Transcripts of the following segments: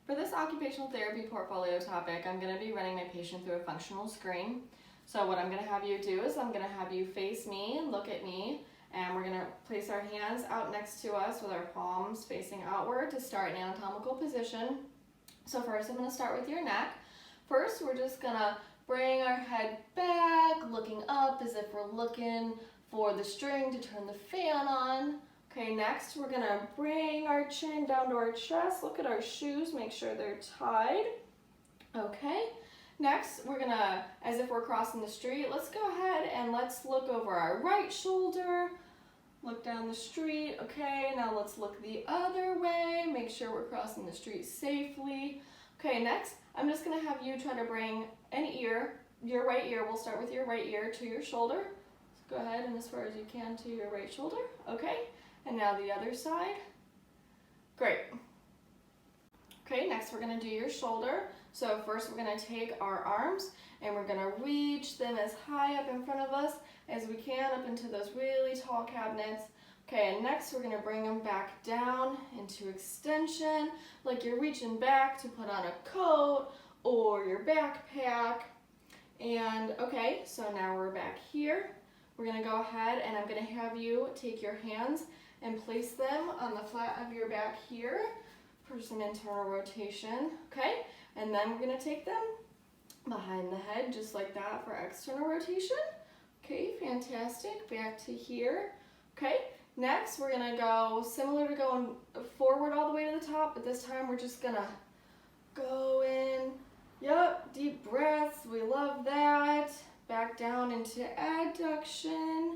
For this occupational therapy portfolio topic, I'm going to be running my patient through a functional screen. So what I'm going to have you do is I'm going to have you face me, look at me, and we're going to place our hands out next to us with our palms facing outward to start an anatomical position. So first I'm going to start with your neck. First we're just going to bring our head back, looking up as if we're looking for the string to turn the fan on. Okay, next we're going to bring our chin down to our chest, look at our shoes, make sure they're tied. Okay, next we're going to, as if we're crossing the street, let's go ahead and let's look over our right shoulder, look down the street. Okay, now let's look the other way, make sure we're crossing the street safely. Okay, next I'm just going to have you try to bring an ear, your right ear, we'll start with your right ear to your shoulder. So go ahead and as far as you can to your right shoulder. Okay. And now the other side. Great. Okay, next we're going to do your shoulder. So first we're going to take our arms and we're going to reach them as high up in front of us as we can, up into those really tall cabinets. Okay, and next we're going to bring them back down into extension, like you're reaching back to put on a coat or your backpack. And okay, so now we're back here. We're going to go ahead and I'm going to have you take your hands and place them on the flat of your back here for some internal rotation, okay? And then we're gonna take them behind the head just like that for external rotation. Okay, fantastic, back to here. Okay, next we're gonna go similar to going forward all the way to the top, but this time we're just gonna go in, yep, deep breaths, we love that. Back down into adduction.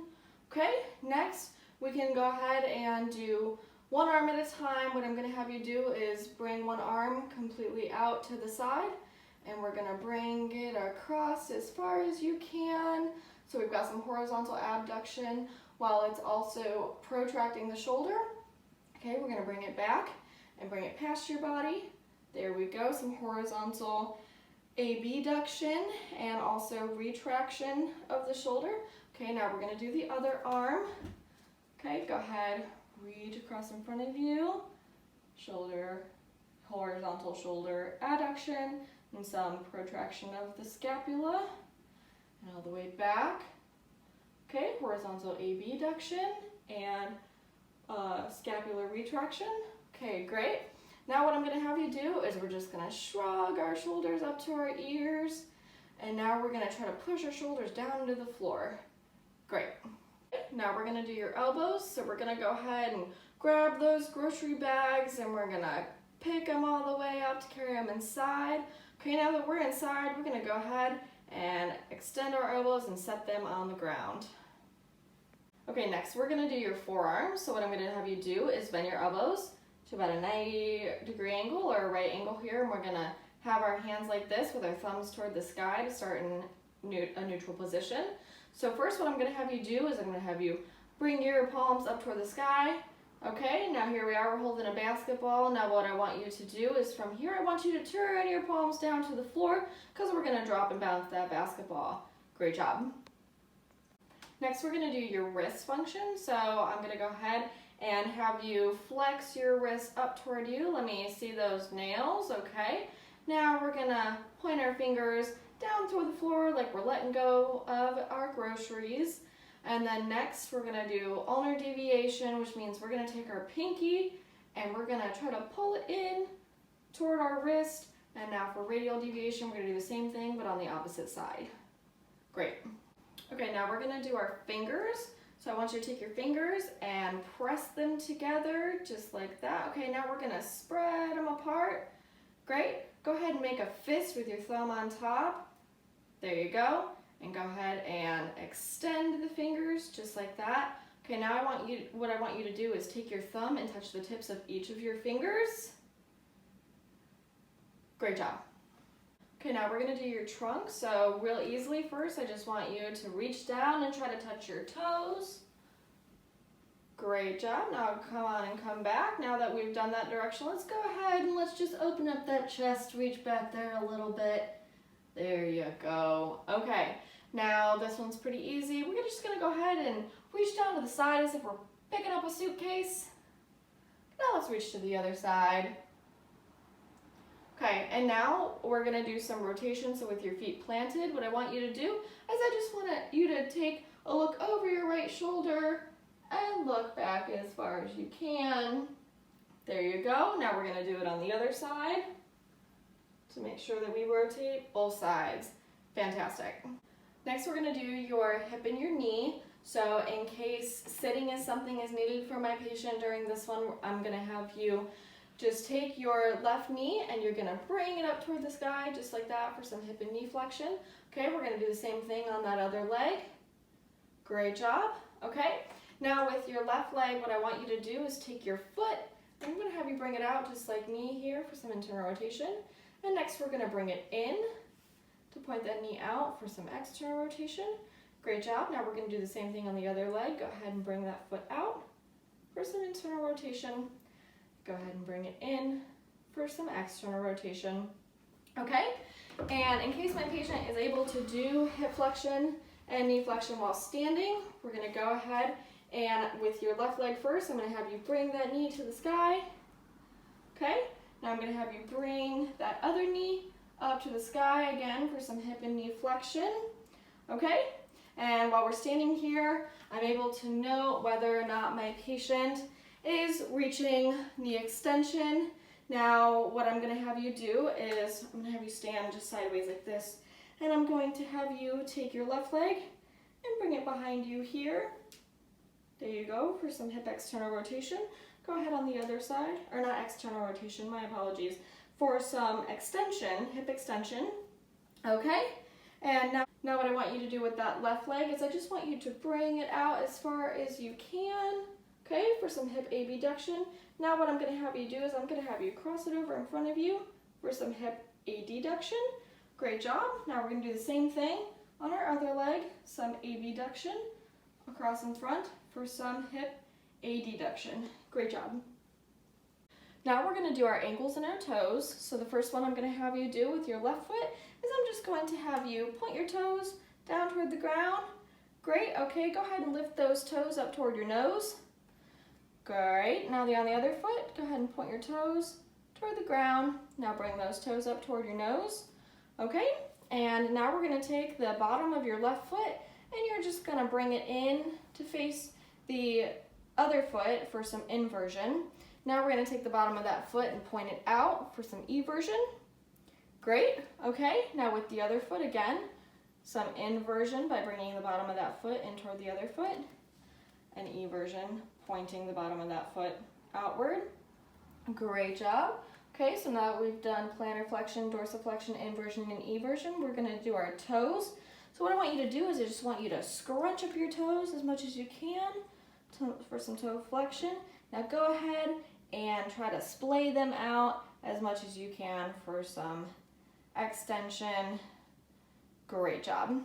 Okay, next, we can go ahead and do one arm at a time. What I'm going to have you do is bring one arm completely out to the side and we're going to bring it across as far as you can. So we've got some horizontal abduction while it's also protracting the shoulder. Okay, we're going to bring it back and bring it past your body. There we go, some horizontal abduction and also retraction of the shoulder. Okay, now we're going to do the other arm. Okay, go ahead, reach across in front of you, shoulder, horizontal shoulder adduction, and some protraction of the scapula, and all the way back. Okay, horizontal abduction and scapular retraction. Okay, great. Now what I'm going to have you do is we're just going to shrug our shoulders up to our ears, and now we're going to try to push our shoulders down to the floor. Great. Now we're going to do your elbows, so we're going to go ahead and grab those grocery bags and we're going to pick them all the way up to carry them inside. Okay, now that we're inside, we're going to go ahead and extend our elbows and set them on the ground. Okay, next we're going to do your forearms. So what I'm going to have you do is bend your elbows to about a 90-degree angle or a right angle here, and we're going to have our hands like this with our thumbs toward the sky to start in a neutral position. So first what I'm going to have you do is I'm going to have you bring your palms up toward the sky. Okay, now here we are, we're holding a basketball. Now what I want you to do is from here I want you to turn your palms down to the floor because we're going to drop and bounce that basketball. Great job. Next we're going to do your wrist function. So I'm going to go ahead and have you flex your wrist up toward you. Let me see those nails, okay? Now we're going to point our fingers down toward the floor like we're letting go of our groceries. And then next we're going to do ulnar deviation, which means we're going to take our pinky and we're going to try to pull it in toward our wrist. And now for radial deviation, we're going to do the same thing but on the opposite side. Great. Okay, now we're going to do our fingers. So I want you to take your fingers and press them together just like that. Okay, now we're going to spread them apart. Great. Go ahead and make a fist with your thumb on top. There you go. And go ahead and extend the fingers just like that. Okay, now what I want you to do is take your thumb and touch the tips of each of your fingers. Great job. Okay, now we're going to do your trunk. So real easily first, I just want you to reach down and try to touch your toes. Great job. Now come on and come back. Now that we've done that direction, let's go ahead and let's just open up that chest, reach back there a little bit. There you go. Okay, now this one's pretty easy. We're just going to go ahead and reach down to the side as if we're picking up a suitcase. Now let's reach to the other side. and now we're gonna do some rotation. So with your feet planted, what I want you to do is I just want you to take a look over your right shoulder and look back as far as you can. There you go. Now we're gonna do it on the other side to make sure that we rotate both sides. Fantastic. Next, we're gonna do your hip and your knee. So in case sitting is something is needed for my patient during this one, I'm gonna have you just take your left knee and you're gonna bring it up toward the sky, just like that, for some hip and knee flexion. Okay, we're gonna do the same thing on that other leg. Great job, okay? Now with your left leg, what I want you to do is take your foot, and I'm gonna have you bring it out just like me here for some internal rotation. And next we're gonna bring it in to point that knee out for some external rotation. Great job. Now we're gonna do the same thing on the other leg. Go ahead and bring that foot out for some internal rotation. Go ahead and bring it in for some external rotation. Okay? And in case my patient is able to do hip flexion and knee flexion while standing, we're gonna go ahead and with your left leg first, I'm gonna have you bring that knee to the sky. Okay? Now I'm gonna have you bring that other knee up to the sky again for some hip and knee flexion. Okay? And while we're standing here, I'm able to note whether or not my patient is reaching knee extension. Now, what I'm gonna have you do is, I'm gonna have you stand just sideways like this, and I'm going to have you take your left leg and bring it behind you here. There you go, for some hip external rotation. Go ahead on the other side, or not external rotation, my apologies, for some extension, hip extension. Okay, and now what I want you to do with that left leg is I just want you to bring it out as far as you can. Okay, for some hip abduction. Now what I'm going to have you do is I'm going to have you cross it over in front of you for some hip adduction. Great job. Now we're going to do the same thing on our other leg, some abduction across in front for some hip adduction. Great job. Now we're going to do our ankles and our toes. So the first one I'm going to have you do with your left foot is I'm just going to have you point your toes down toward the ground. Great. Okay, go ahead and lift those toes up toward your nose. Great. Now on the other foot, go ahead and point your toes toward the ground. Now bring those toes up toward your nose. Okay, and now we're going to take the bottom of your left foot and you're just going to bring it in to face the other foot for some inversion. Now we're going to take the bottom of that foot and point it out for some eversion. Great. Okay, now with the other foot again, some inversion by bringing the bottom of that foot in toward the other foot, and eversion, pointing the bottom of that foot outward. Great job. Okay, so now that we've done plantar flexion, dorsiflexion, inversion, and eversion, we're going to do our toes. So what I want you to do is I just want you to scrunch up your toes as much as you can for some toe flexion. Now go ahead and try to splay them out as much as you can for some extension. Great job.